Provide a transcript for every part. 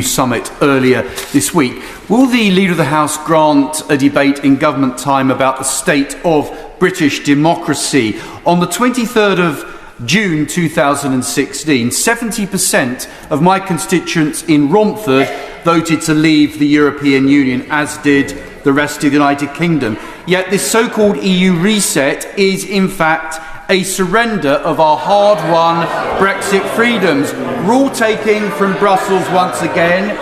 summit earlier this week. Will the Leader of the House grant a debate in government time about the state of British democracy? On the 23rd of June 2016, 70% of my constituents in Romford voted to leave the European Union, as did the rest of the United Kingdom. Yet this so-called EU reset is in fact a surrender of our hard-won Brexit freedoms. Rule-taking from Brussels once again,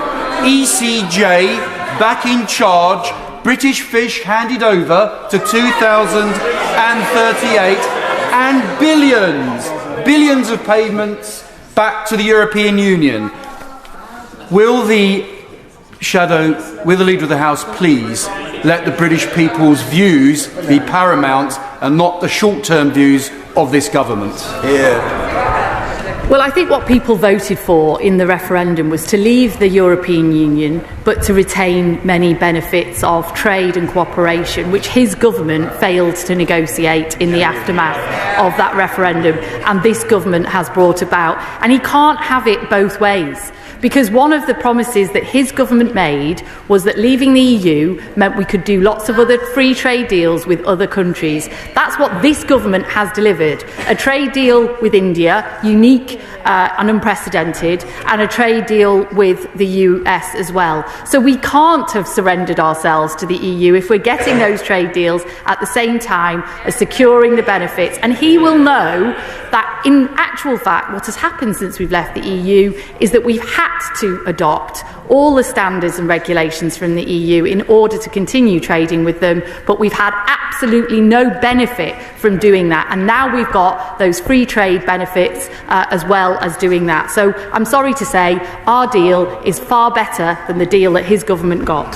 ECJ back in charge, British fish handed over to 2038, and billions of payments back to the European Union. Will the Leader of the House please let the British people's views be paramount and not the short-term views of this government? Well, I think what people voted for in the referendum was to leave the European Union but to retain many benefits of trade and cooperation, which his government failed to negotiate in the aftermath of that referendum, and this government has brought about. And he can't have it both ways, because one of the promises that his government made was that leaving the EU meant we could do lots of other free trade deals with other countries. That's what this government has delivered. A trade deal with India, unique and unprecedented, and a trade deal with the US as well. So we can't have surrendered ourselves to the EU if we're getting those trade deals at the same time as securing the benefits. And he will know that in actual fact what has happened since we've left the EU is that we've had to adopt all the standards and regulations from the EU in order to continue trading with them, but we've had absolutely no benefit from doing that, and now we've got those free trade benefits as well as doing that. So I'm sorry to say our deal is far better than the deal that his government got.